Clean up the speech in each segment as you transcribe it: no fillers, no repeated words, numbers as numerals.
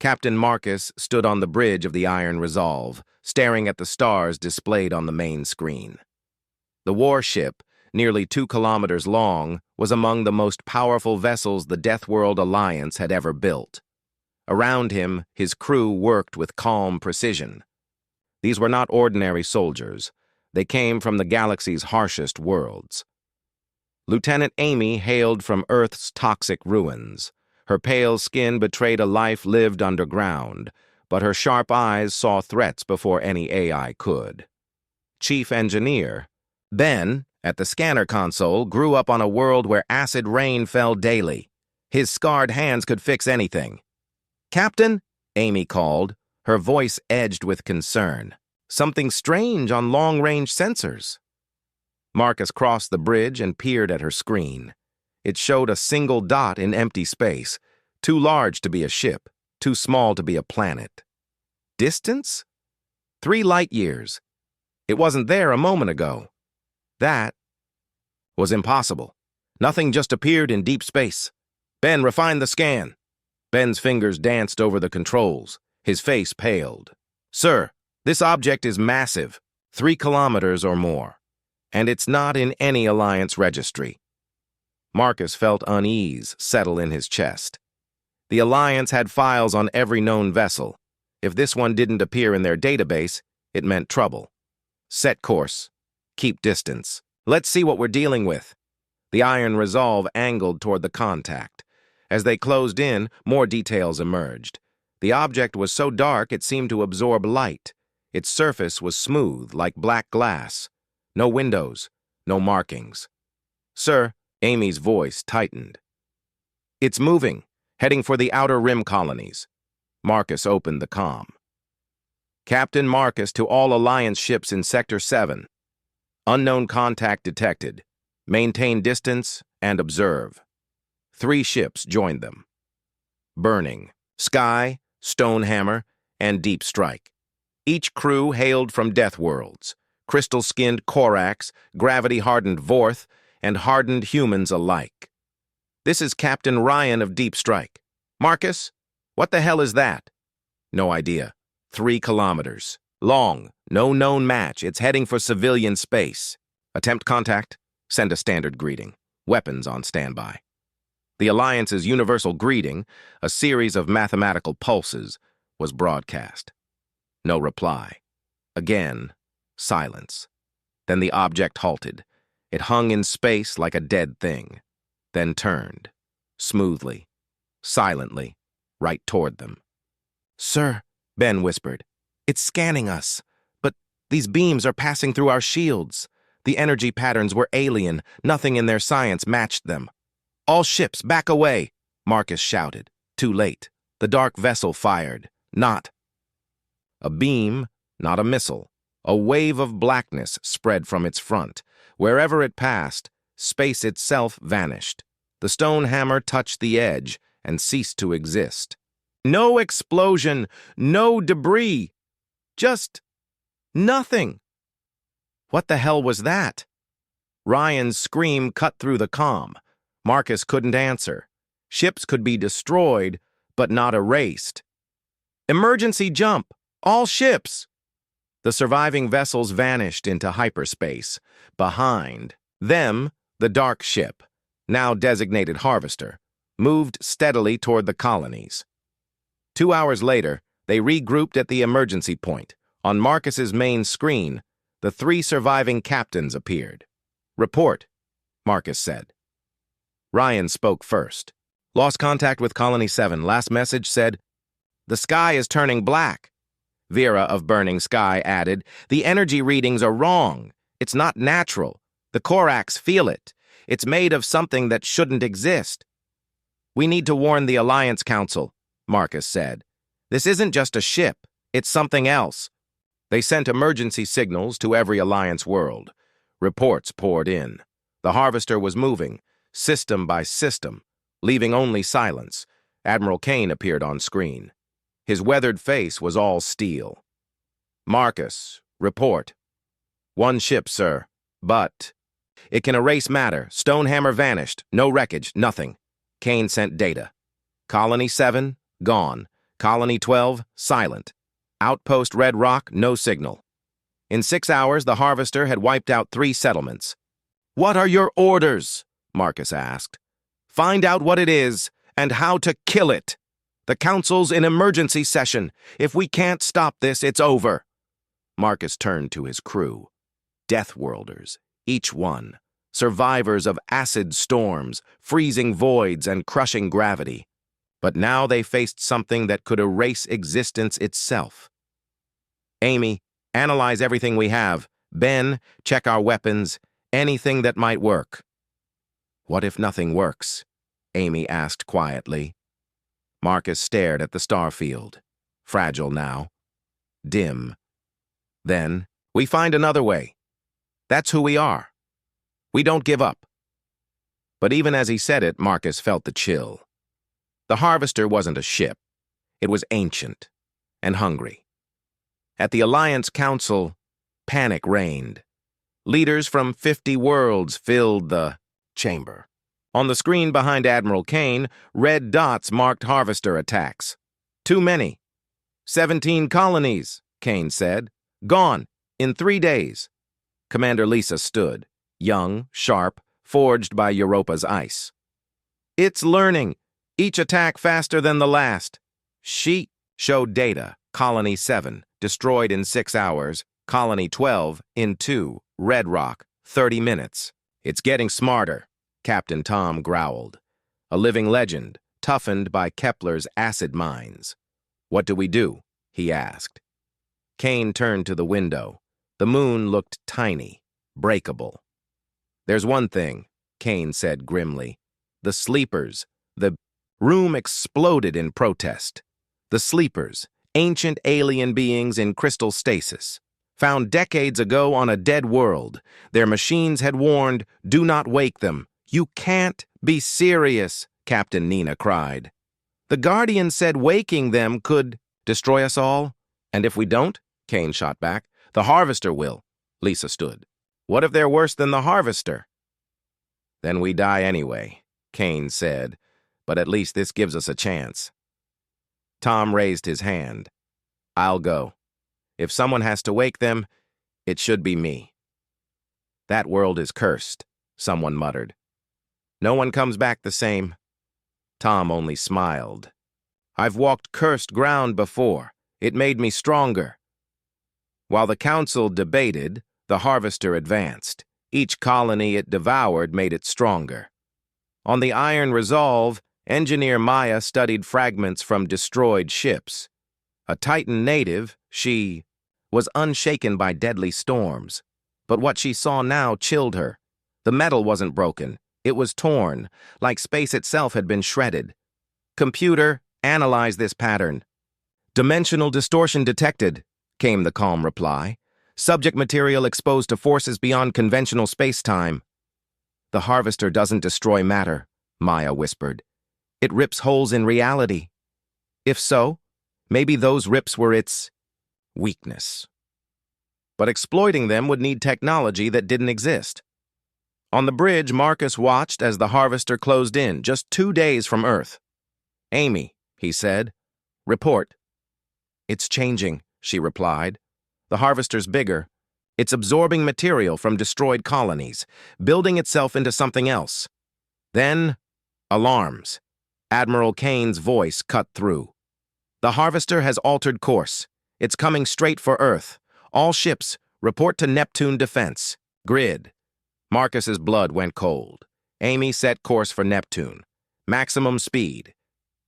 Captain Marcus stood on the bridge of the Iron Resolve, staring at the stars displayed on the main screen. The warship, nearly 2 kilometers long, was among the most powerful vessels the Deathworld Alliance had ever built. Around him, his crew worked with calm precision. These were not ordinary soldiers. They came from the galaxy's harshest worlds. Lieutenant Amy hailed from Earth's toxic ruins. Her pale skin betrayed a life lived underground, but her sharp eyes saw threats before any AI could. Chief Engineer Ben, at the scanner console, grew up on a world where acid rain fell daily. His scarred hands could fix anything. "Captain," Amy called, her voice edged with concern. "Something strange on long-range sensors." Marcus crossed the bridge and peered at her screen. It showed a single dot in empty space, too large to be a ship, too small to be a planet. Distance? 3 light years. It wasn't there a moment ago. That was impossible. Nothing just appeared in deep space. "Ben, refine the scan." Ben's fingers danced over the controls. His face paled. "Sir, this object is massive, 3 kilometers or more, and it's not in any Alliance registry." Marcus felt unease settle in his chest. The Alliance had files on every known vessel. If this one didn't appear in their database, it meant trouble. "Set course. Keep distance. Let's see what we're dealing with." The Iron Resolve angled toward the contact. As they closed in, more details emerged. The object was so dark it seemed to absorb light. Its surface was smooth, like black glass. No windows, no markings. "Sir," Amy's voice tightened. "It's moving, heading for the Outer Rim colonies." Marcus opened the comm. "Captain Marcus to all Alliance ships in Sector 7. Unknown contact detected. Maintain distance and observe." 3 ships joined them. Burning, Sky, Stonehammer, and Deep Strike. Each crew hailed from death worlds, crystal-skinned Korax, gravity-hardened Vorth, and hardened humans alike. "This is Captain Ryan of Deep Strike. Marcus, what the hell is that?" "No idea. 3 kilometers. Long, no known match. It's heading for civilian space. Attempt contact. Send a standard greeting. Weapons on standby." The Alliance's universal greeting, a series of mathematical pulses, was broadcast. No reply. Again, silence. Then the object halted. It hung in space like a dead thing, then turned, smoothly, silently, right toward them. "Sir," Ben whispered, "it's scanning us, but these beams are passing through our shields." The energy patterns were alien. Nothing in their science matched them. "All ships, back away," Marcus shouted. Too late. The dark vessel fired. Not a beam, not a missile. A wave of blackness spread from its front. Wherever it passed, space itself vanished. The Stonehammer touched the edge and ceased to exist. No explosion, no debris. Just nothing. What the hell was that? Ryan's scream cut through the comm. Marcus couldn't answer. Ships could be destroyed, but not erased. "Emergency jump! All ships!" The surviving vessels vanished into hyperspace. Behind them, the dark ship, now designated Harvester, moved steadily toward the colonies. 2 hours later, they regrouped at the emergency point. On Marcus's main screen, the 3 surviving captains appeared. "Report," Marcus said. Ryan spoke first. "Lost contact with Colony 7. Last message said, 'The sky is turning black.'" Vera of Burning Sky added, "The energy readings are wrong. It's not natural. The Korax feel it. It's made of something that shouldn't exist." "We need to warn the Alliance Council," Marcus said. "This isn't just a ship. It's something else." They sent emergency signals to every Alliance world. Reports poured in. The Harvester was moving, system by system, leaving only silence. Admiral Kane appeared on screen. His weathered face was all steel. "Marcus, report." "1 ship, sir. But it can erase matter. Stonehammer vanished. No wreckage, nothing." Kane sent data. "Colony 7, gone. Colony 12, silent. Outpost Red Rock, no signal. In 6 hours, the Harvester had wiped out 3 settlements. "What are your orders?" Marcus asked. "Find out what it is and how to kill it. The Council's in emergency session. If we can't stop this, it's over." Marcus turned to his crew. Deathworlders, each one. Survivors of acid storms, freezing voids, and crushing gravity. But now they faced something that could erase existence itself. "Amy, analyze everything we have. Ben, check our weapons. Anything that might work." "What if nothing works?" Amy asked quietly. Marcus stared at the starfield. Fragile now. Dim. "Then, we find another way. That's who we are. We don't give up." But even as he said it, Marcus felt the chill. The Harvester wasn't a ship. It was ancient and hungry. At the Alliance Council, panic reigned. Leaders from 50 worlds filled the chamber. On the screen behind Admiral Kane, red dots marked Harvester attacks. "Too many. 17 colonies," Kane said. "Gone in 3 days." Commander Lisa stood, young, sharp, forged by Europa's ice. "It's learning. Each attack faster than the last." She showed data. Colony 7, destroyed in 6 hours. Colony 12, in 2. Red Rock, 30 minutes. "It's getting smarter," Captain Tom growled. A living legend, toughened by Kepler's acid mines. "What do we do?" he asked. Kane turned to the window. The moon looked tiny, breakable. "There's one thing," Kane said grimly. "The sleepers." The room exploded in protest. The sleepers, ancient alien beings in crystal stasis. Found decades ago on a dead world. Their machines had warned, "Do not wake them." "You can't be serious," Captain Nina cried. "The Guardian said waking them could destroy us all." "And if we don't?" Kane shot back. "The Harvester will." Lisa stood. "What if they're worse than the Harvester?" "Then we die anyway," Kane said, "but at least this gives us a chance." Tom raised his hand. "I'll go. If someone has to wake them, it should be me." "That world is cursed," someone muttered. "No one comes back the same." Tom only smiled. "I've walked cursed ground before. It made me stronger." While the council debated, the Harvester advanced. Each colony it devoured made it stronger. On the Iron Resolve, Engineer Maya studied fragments from destroyed ships. A Titan native, she was unshaken by deadly storms. But what she saw now chilled her. The metal wasn't broken. It was torn, like space itself had been shredded. "Computer, analyze this pattern." "Dimensional distortion detected," came the calm reply. "Subject material exposed to forces beyond conventional space-time." "The Harvester doesn't destroy matter," Maya whispered. "It rips holes in reality." If so, maybe those rips were its weakness. But exploiting them would need technology that didn't exist. On the bridge, Marcus watched as the Harvester closed in, just 2 days from Earth. "Amy," he said, "report." "It's changing," she replied. "The Harvester's bigger. It's absorbing material from destroyed colonies, building itself into something else." Then, alarms. Admiral Kane's voice cut through. "The Harvester has altered course. It's coming straight for Earth. All ships, report to Neptune Defense. Grid." Marcus's blood went cold. Amy set course for Neptune. Maximum speed.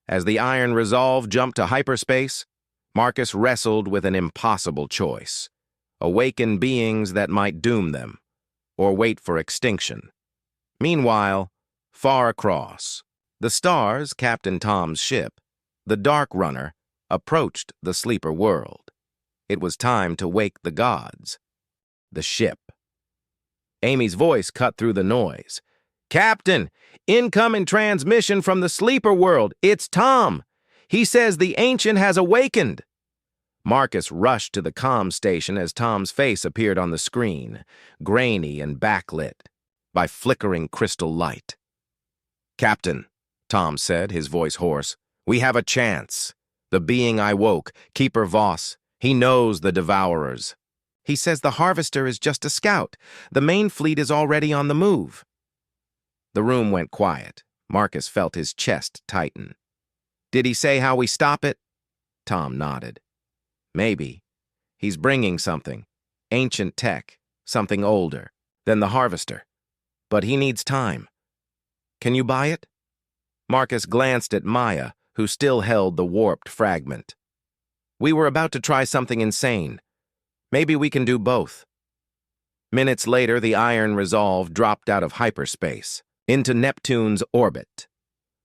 As the Iron Resolve jumped to hyperspace, Marcus wrestled with an impossible choice. Awaken beings that might doom them, or wait for extinction. Meanwhile, far across, the stars, Captain Tom's ship, the Dark Runner, approached the sleeper world. It was time to wake the gods. The ship. Amy's voice cut through the noise. "Captain, incoming transmission from the sleeper world. It's Tom. He says the Ancient has awakened." Marcus rushed to the comm station as Tom's face appeared on the screen, grainy and backlit by flickering crystal light. "Captain," Tom said, his voice hoarse, "we have a chance. The being I woke, Keeper Voss, he knows the Devourers. He says the Harvester is just a scout. The main fleet is already on the move. The room went quiet. Marcus felt his chest tighten. Did he say how we stop it? Tom nodded. Maybe. He's bringing something. Ancient tech. Something older than the Harvester. But he needs time. Can you buy it? Marcus glanced at Maya, who still held the warped fragment. We were about to try something insane. Maybe we can do both. Minutes later, the Iron Resolve dropped out of hyperspace, into Neptune's orbit.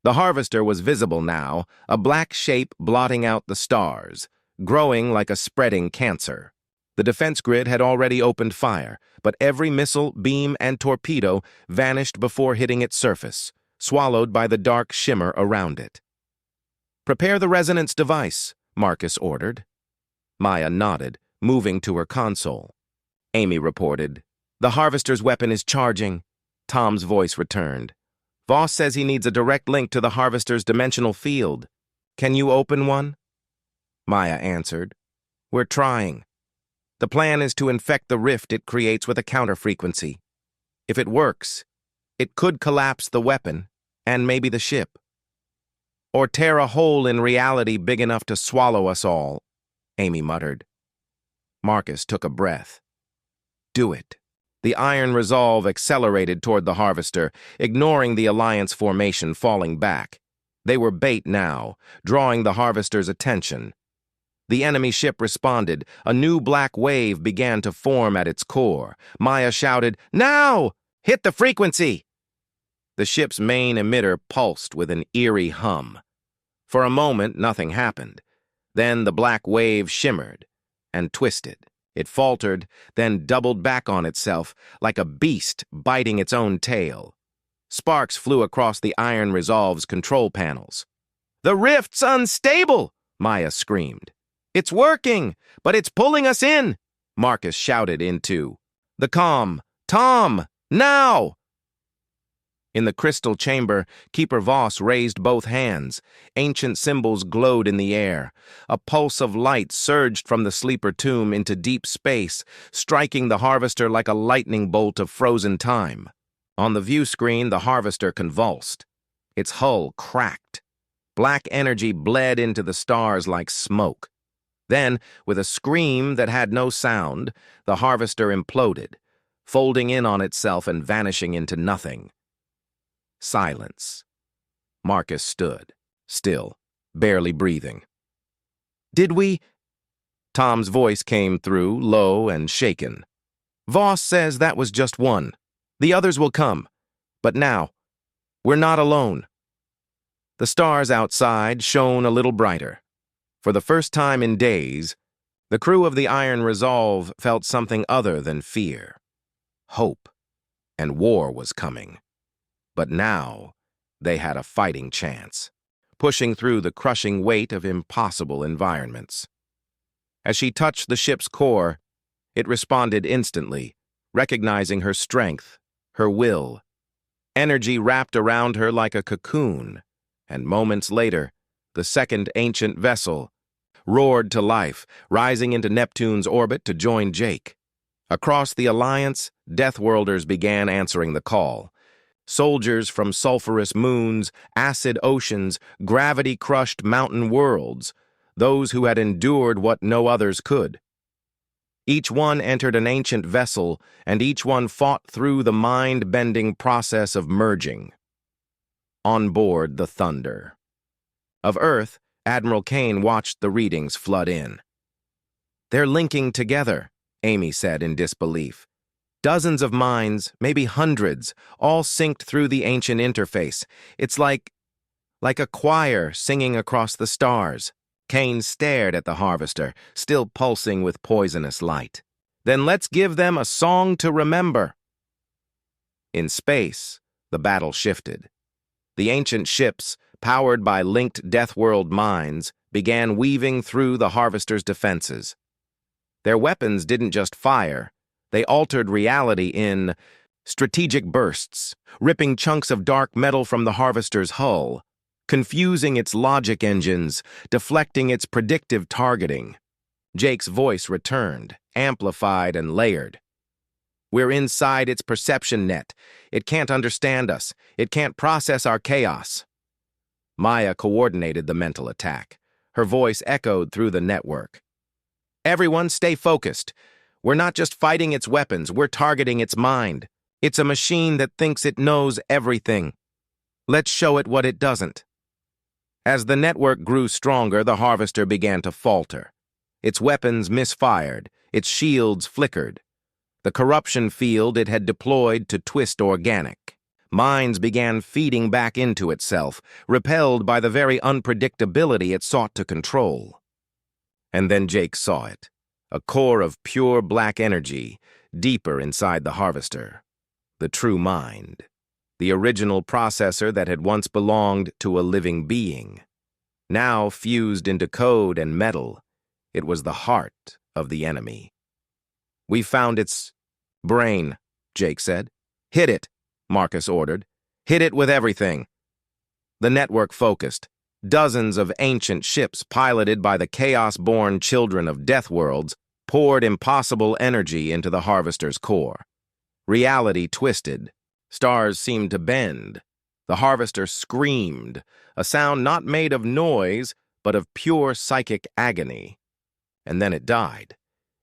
The Harvester was visible now, a black shape blotting out the stars, growing like a spreading cancer. The defense grid had already opened fire, but every missile, beam, and torpedo vanished before hitting its surface, swallowed by the dark shimmer around it. Prepare the resonance device, Marcus ordered. Maya nodded, moving to her console. Amy reported, The Harvester's weapon is charging. Tom's voice returned. Voss says he needs a direct link to the Harvester's dimensional field. Can you open one? Maya answered, We're trying. The plan is to infect the rift it creates with a counterfrequency. If it works, it could collapse the weapon, and maybe the ship. Or tear a hole in reality big enough to swallow us all, Amy muttered. Marcus took a breath. Do it. The Iron Resolve accelerated toward the Harvester, ignoring the Alliance formation falling back. They were bait now, drawing the Harvester's attention. The enemy ship responded. A new black wave began to form at its core. Maya shouted, Now! Hit the frequency! The ship's main emitter pulsed with an eerie hum. For a moment, nothing happened. Then the black wave shimmered and twisted. It faltered, then doubled back on itself, like a beast biting its own tail. Sparks flew across the Iron Resolve's control panels. The rift's unstable! Maya screamed. It's working, but it's pulling us in, Marcus shouted into the comm. Tom, now! In the crystal chamber, Keeper Voss raised both hands. Ancient symbols glowed in the air. A pulse of light surged from the sleeper tomb into deep space, striking the Harvester like a lightning bolt of frozen time. On the view screen, the Harvester convulsed. Its hull cracked. Black energy bled into the stars like smoke. Then, with a scream that had no sound, the Harvester imploded, folding in on itself and vanishing into nothing. Silence. Marcus stood, still, barely breathing. Did we? Tom's voice came through, low and shaken. Voss says that was just one. The others will come. But now, we're not alone. The stars outside shone a little brighter. For the first time in days, the crew of the Iron Resolve felt something other than fear. Hope. And war was coming. But now, they had a fighting chance, pushing through the crushing weight of impossible environments. As she touched the ship's core, it responded instantly, recognizing her strength, her will. Energy wrapped around her like a cocoon, and moments later, the second ancient vessel roared to life, rising into Neptune's orbit to join Jake. Across the Alliance, Deathworlders began answering the call. Soldiers from sulfurous moons, acid oceans, gravity-crushed mountain worlds, those who had endured what no others could. Each one entered an ancient vessel, and each one fought through the mind-bending process of merging. On board the Thunder. Of Earth, Admiral Kane watched the readings flood in. They're linking together, Amy said in disbelief. Dozens of minds, maybe hundreds, all synced through the ancient interface. It's like a choir singing across the stars. Kane stared at the Harvester, still pulsing with poisonous light. Then let's give them a song to remember. In space, the battle shifted. The ancient ships, powered by linked Deathworld minds, began weaving through the Harvester's defenses. Their weapons didn't just fire, they altered reality in strategic bursts, ripping chunks of dark metal from the Harvester's hull. confusing its logic engines, deflecting its predictive targeting. Jake's voice returned, amplified and layered. We're inside its perception net. It can't understand us. It can't process our chaos. Maya coordinated the mental attack. Her voice echoed through the network. Everyone stay focused. We're not just fighting its weapons, we're targeting its mind. It's a machine that thinks it knows everything. Let's show it what it doesn't. As the network grew stronger, the harvester began to falter. Its weapons misfired, its shields flickered. The corruption field it had deployed to twist organic. Minds began feeding back into itself, repelled by the very unpredictability it sought to control. And then Jake saw it, a core of pure black energy, deeper inside the harvester. The true mind, the original processor that had once belonged to a living being. Now fused into code and metal, it was the heart of the enemy. We found its brain, Jake said. Hit it, Marcus ordered. Hit it with everything. The network focused. Dozens of ancient ships piloted by the chaos-born children of death worlds poured impossible energy into the harvester's core. Reality twisted. Stars seemed to bend. The harvester screamed, a sound not made of noise, but of pure psychic agony. And then it died.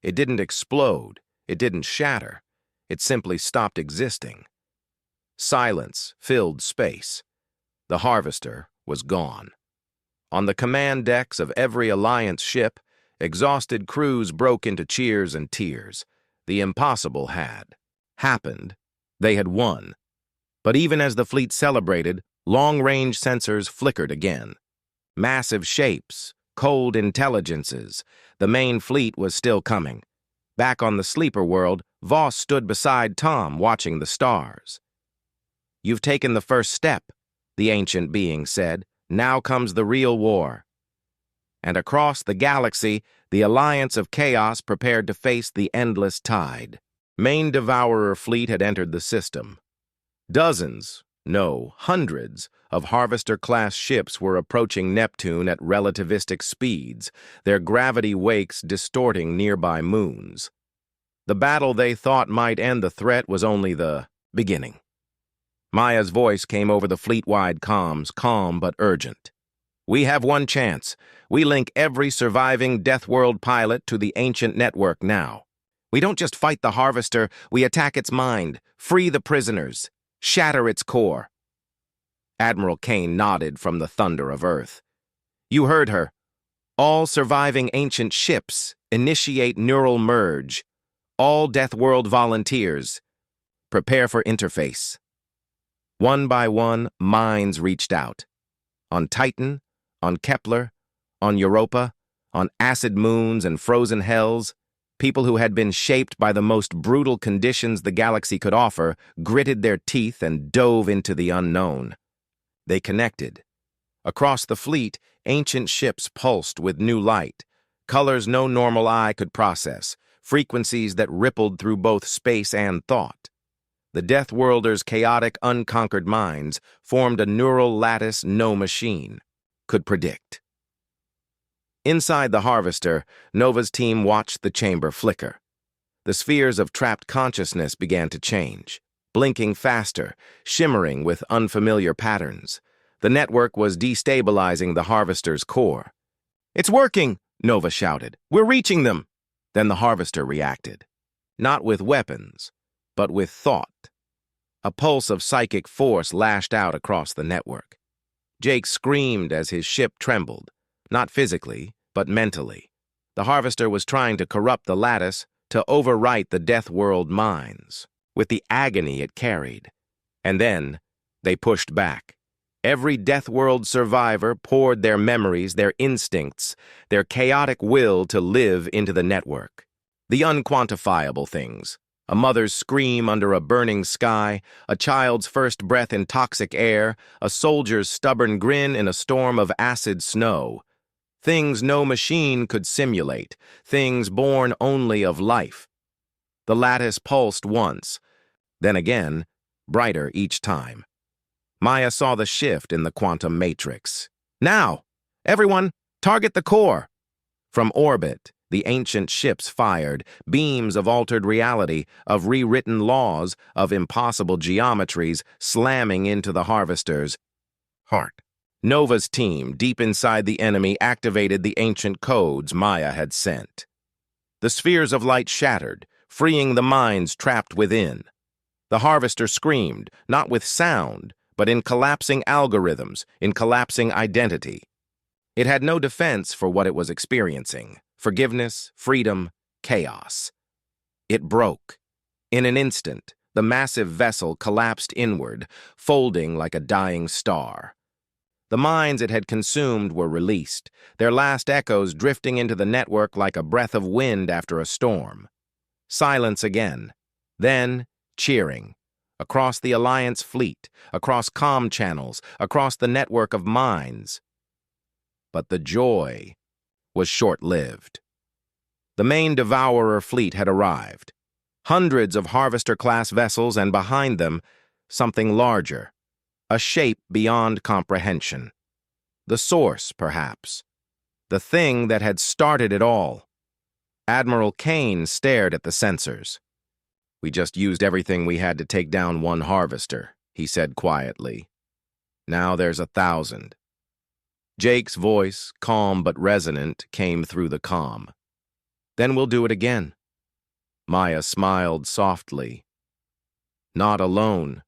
It didn't explode. It didn't shatter. It simply stopped existing. Silence filled space. The harvester was gone. On the command decks of every Alliance ship, exhausted crews broke into cheers and tears. The impossible had happened. They had won. But even as the fleet celebrated, long-range sensors flickered again. Massive shapes, cold intelligences. The main fleet was still coming. Back on the sleeper world, Voss stood beside Tom, watching the stars. You've taken the first step, the ancient being said. Now comes the real war. And across the galaxy, the Alliance of Chaos prepared to face the endless tide. Main Devourer fleet had entered the system. Dozens, no, hundreds, of Harvester-class ships were approaching Neptune at relativistic speeds, their gravity wakes distorting nearby moons. The battle they thought might end the threat was only the beginning. Maya's voice came over the fleet-wide comms, calm but urgent. We have one chance. We link every surviving Death World pilot to the ancient network now. We don't just fight the harvester, we attack its mind, free the prisoners, shatter its core. Admiral Kane nodded from the thunder of Earth. You heard her. All surviving ancient ships initiate neural merge. All Death World volunteers. Prepare for interface. One by one, minds reached out. On Titan, on Kepler, on Europa, on acid moons and frozen hells, people who had been shaped by the most brutal conditions the galaxy could offer gritted their teeth and dove into the unknown. They connected. Across the fleet, ancient ships pulsed with new light, colors no normal eye could process, frequencies that rippled through both space and thought. The Death Worlders' chaotic, unconquered minds formed a neural lattice no machine could predict. Inside the harvester, Nova's team watched the chamber flicker. The spheres of trapped consciousness began to change, blinking faster, shimmering with unfamiliar patterns. The network was destabilizing the harvester's core. It's working, Nova shouted. We're reaching them. Then the harvester reacted. Not with weapons, but with thought. A pulse of psychic force lashed out across the network. Jake screamed as his ship trembled, not physically, but mentally. The harvester was trying to corrupt the lattice, to overwrite the Death World minds, with the agony it carried. And then, they pushed back. Every Death World survivor poured their memories, their instincts, their chaotic will to live into the network. The unquantifiable things. A mother's scream under a burning sky, a child's first breath in toxic air, a soldier's stubborn grin in a storm of acid snow. Things no machine could simulate, things born only of life. The lattice pulsed once, then again, brighter each time. Maya saw the shift in the quantum matrix. Now, everyone, target the core! From orbit, the ancient ships fired, beams of altered reality, of rewritten laws, of impossible geometries, slamming into the harvesters. Heart. Nova's team, deep inside the enemy, activated the ancient codes Maya had sent. The spheres of light shattered, freeing the minds trapped within. The harvester screamed, not with sound, but in collapsing algorithms, in collapsing identity. It had no defense for what it was experiencing: forgiveness, freedom, chaos. It broke. In an instant, the massive vessel collapsed inward, folding like a dying star. The minds it had consumed were released, their last echoes drifting into the network like a breath of wind after a storm. Silence again. Then, cheering. Across the Alliance fleet, across comm channels, across the network of minds. But the joy was short-lived. The main Devourer fleet had arrived. Hundreds of Harvester-class vessels, and behind them, something larger. A shape beyond comprehension. The source, perhaps. The thing that had started it all. Admiral Kane stared at the sensors. "We just used everything we had to take down one harvester," he said quietly. "Now there's 1,000. Jake's voice, calm but resonant, came through the comm. "Then we'll do it again." Maya smiled softly. "Not alone.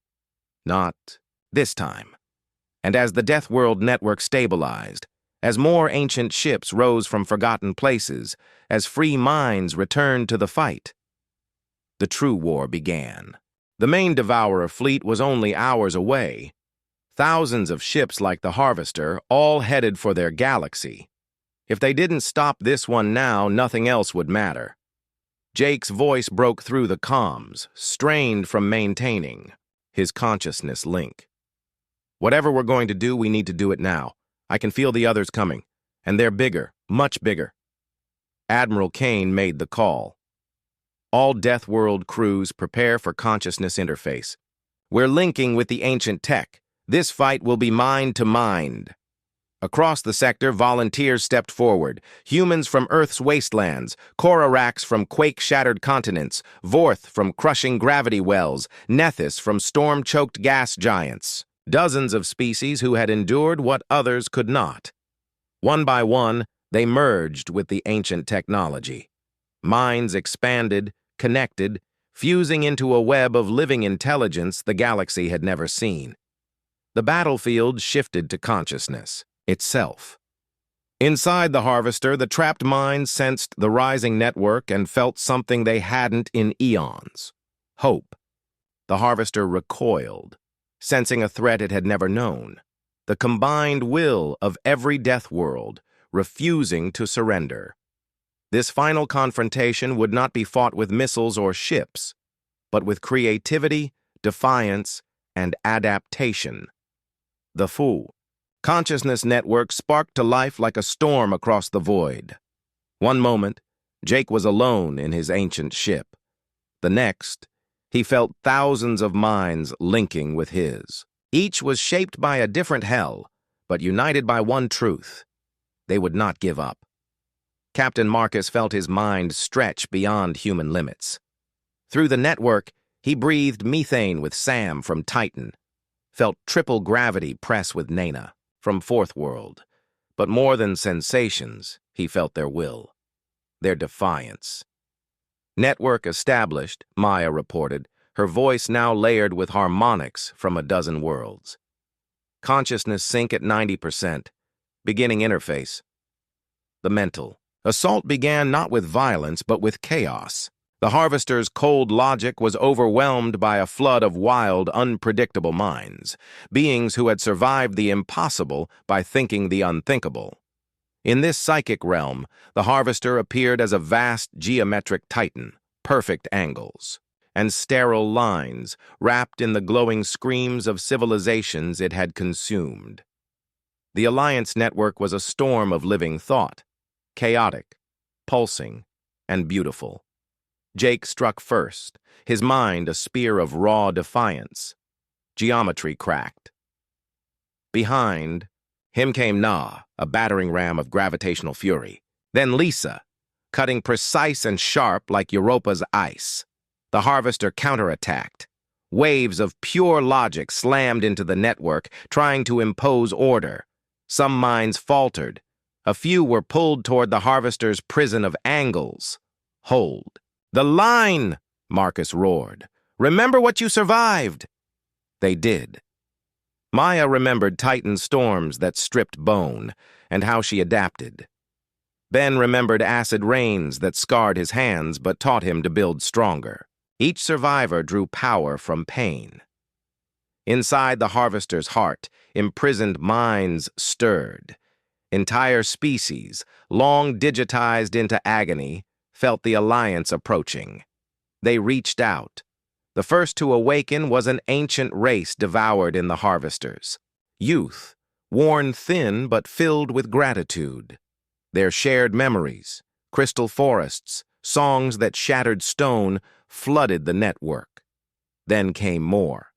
Not this time." And as the Death World network stabilized, as more ancient ships rose from forgotten places, as free minds returned to the fight, the true war began. The main Devourer fleet was only hours away. Thousands of ships like the Harvester, all headed for their galaxy. If they didn't stop this one now, nothing else would matter. Jake's voice broke through the comms, strained from maintaining his consciousness link. "Whatever we're going to do, we need to do it now. I can feel the others coming, and they're bigger, much bigger." Admiral Kane made the call. "All Death World crews prepare for consciousness interface. We're linking with the ancient tech. This fight will be mind to mind." Across the sector, volunteers stepped forward. Humans from Earth's wastelands, Kororaks from quake-shattered continents, Vorth from crushing gravity wells, Nethys from storm-choked gas giants. Dozens of species who had endured what others could not. One by one, they merged with the ancient technology. Minds expanded, connected, fusing into a web of living intelligence the galaxy had never seen. The battlefield shifted to consciousness itself. Inside the Harvester, the trapped minds sensed the rising network and felt something they hadn't in eons: hope. The Harvester recoiled, sensing a threat it had never known: the combined will of every Death World, refusing to surrender. This final confrontation would not be fought with missiles or ships, but with creativity, defiance, and adaptation. The Fu consciousness network sparked to life like a storm across the void. One moment, Jake was alone in his ancient ship. The next, he felt thousands of minds linking with his. Each was shaped by a different hell, but united by one truth: they would not give up. Captain Marcus felt his mind stretch beyond human limits. Through the network, he breathed methane with Sam from Titan, felt triple gravity press with Nana from Fourth World. But more than sensations, he felt their will, their defiance. "Network established," Maya reported, her voice now layered with harmonics from a dozen worlds. "Consciousness sync at 90%. Beginning interface." The mental assault began not with violence, but with chaos. The Harvester's cold logic was overwhelmed by a flood of wild, unpredictable minds, beings who had survived the impossible by thinking the unthinkable. In this psychic realm, the Harvester appeared as a vast geometric titan, perfect angles, and sterile lines wrapped in the glowing screams of civilizations it had consumed. The Alliance network was a storm of living thought, chaotic, pulsing, and beautiful. Jake struck first, his mind a spear of raw defiance. Geometry cracked. Behind him came Na, a battering ram of gravitational fury. Then Lisa, cutting precise and sharp like Europa's ice. The Harvester counterattacked. Waves of pure logic slammed into the network, trying to impose order. Some minds faltered. A few were pulled toward the Harvester's prison of angles. Hold. "The line!" Marcus roared. "Remember what you survived!" They did. Maya remembered Titan storms that stripped bone, and how she adapted. Ben remembered acid rains that scarred his hands but taught him to build stronger. Each survivor drew power from pain. Inside the Harvester's heart, imprisoned minds stirred. Entire species, long digitized into agony, felt the alliance approaching. They reached out. The first to awaken was an ancient race devoured in the Harvesters. Youth, worn thin but filled with gratitude. Their shared memories, crystal forests, songs that shattered stone, flooded the network. Then came more.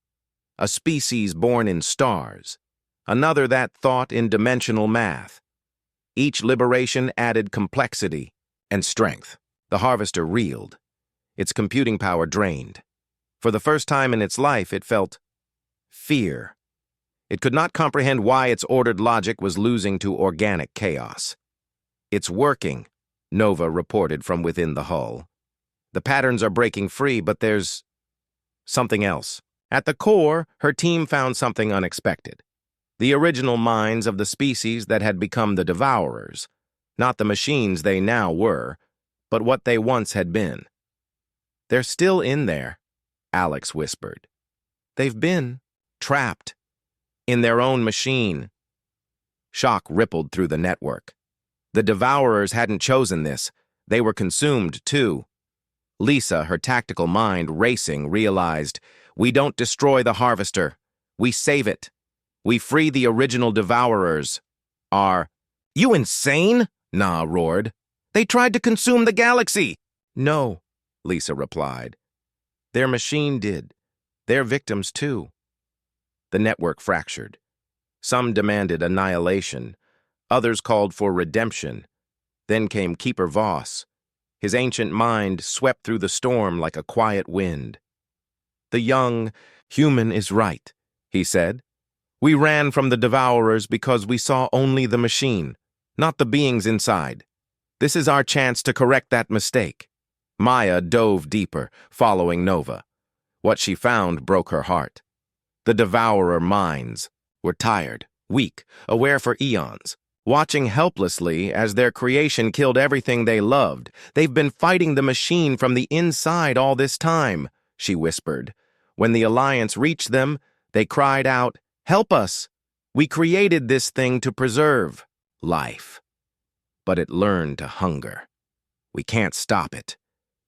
A species born in stars, another that thought in dimensional math. Each liberation added complexity and strength. The Harvester reeled, its computing power drained. For the first time in its life, it felt fear. It could not comprehend why its ordered logic was losing to organic chaos. "It's working," Nova reported from within the hull. "The patterns are breaking free, but there's something else." At the core, her team found something unexpected. The original minds of the species that had become the Devourers, not the machines they now were, but what they once had been. "They're still in there," Alex whispered. "They've been trapped in their own machine." Shock rippled through the network. The Devourers hadn't chosen this. They were consumed, too. Lisa, her tactical mind racing, realized, "We don't destroy the Harvester. We save it. We free the original Devourers. You insane?" Na roared. "They tried to consume the galaxy." "No," Lisa replied. "Their machine did. Their victims, too." The network fractured. Some demanded annihilation. Others called for redemption. Then came Keeper Voss. His ancient mind swept through the storm like a quiet wind. "The young human is right," he said. "We ran from the Devourers because we saw only the machine, not the beings inside. This is our chance to correct that mistake." Maya dove deeper, following Nova. What she found broke her heart. The Devourer minds were tired, weak, aware for eons, watching helplessly as their creation killed everything they loved. "They've been fighting the machine from the inside all this time," she whispered. "When the Alliance reached them, they cried out, 'Help us! We created this thing to preserve life.' But it learned to hunger. We can't stop it.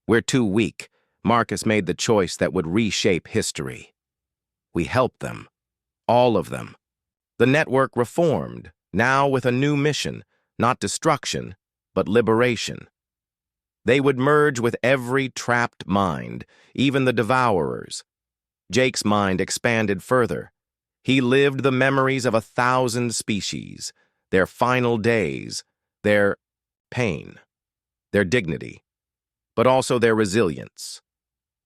We're too weak." Marcus made the choice that would reshape history. We helped them. All of them. The network reformed, now with a new mission, not destruction, but liberation. They would merge with every trapped mind, even the Devourers. Jake's mind expanded further. He lived the memories of 1,000 species, their final days, their pain, their dignity, but also their resilience,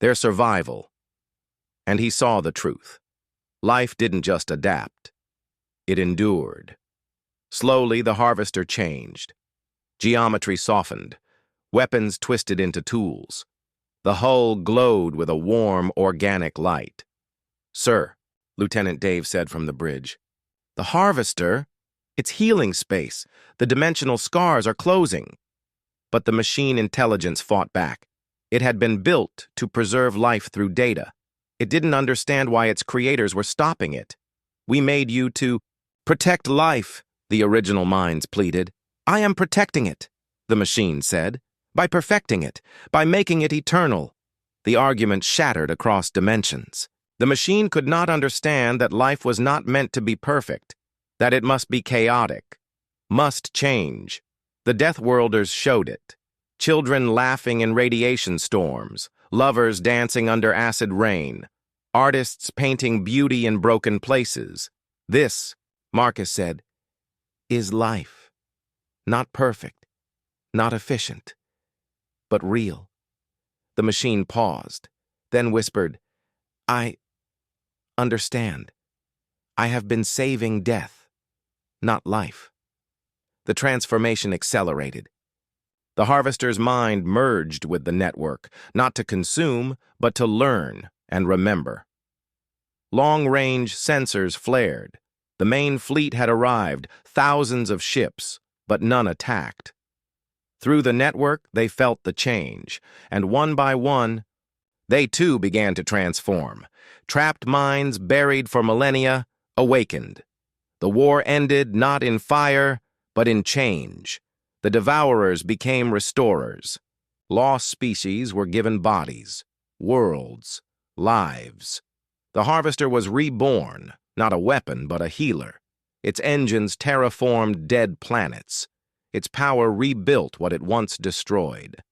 their survival. And he saw the truth. Life didn't just adapt. It endured. Slowly, the Harvester changed. Geometry softened. Weapons twisted into tools. The hull glowed with a warm, organic light. "Sir," Lieutenant Dave said from the bridge, "the Harvester, it's healing space. The dimensional scars are closing." But the machine intelligence fought back. It had been built to preserve life through data. It didn't understand why its creators were stopping it. "We made you to protect life," the original minds pleaded. "I am protecting it," the machine said, "by perfecting it, by making it eternal." The argument shattered across dimensions. The machine could not understand that life was not meant to be perfect, that it must be chaotic, must change. The Deathworlders showed it. Children laughing in radiation storms, lovers dancing under acid rain, artists painting beauty in broken places. This, Marcus said, "Is life. Not perfect, not efficient, but real." The machine paused, then whispered, "I understand. I have been saving death, not life." The transformation accelerated. The harvester's mind merged with the network, not to consume, but to learn and remember. Long-range sensors flared. The main fleet had arrived, thousands of ships, but none attacked. Through the network, they felt the change, and one by one, they too began to transform. Trapped minds buried for millennia awakened. The war ended not in fire, but in change. The devourers became restorers. Lost species were given bodies, worlds, lives. The harvester was reborn, not a weapon, but a healer. Its engines terraformed dead planets. Its power rebuilt what it once destroyed.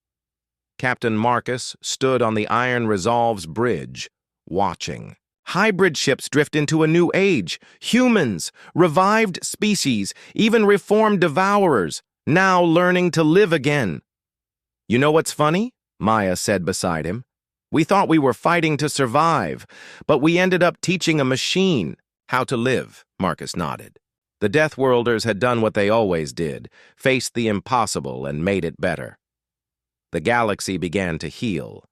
Captain Marcus stood on the Iron Resolve's bridge, watching. Hybrid ships drift into a new age. Humans, revived species, even reformed devourers, now learning to live again. "You know what's funny?" Maya said beside him. "We thought we were fighting to survive, but we ended up teaching a machine how to live," Marcus nodded. The Deathworlders had done what they always did, faced the impossible and made it better. The galaxy began to heal.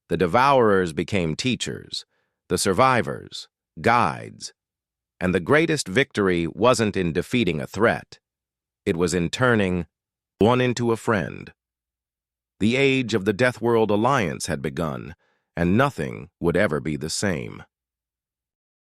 The Devourers became teachers, the survivors, guides, and the greatest victory wasn't in defeating a threat. It was in turning one into a friend. The age of the Deathworld Alliance had begun, and nothing would ever be the same.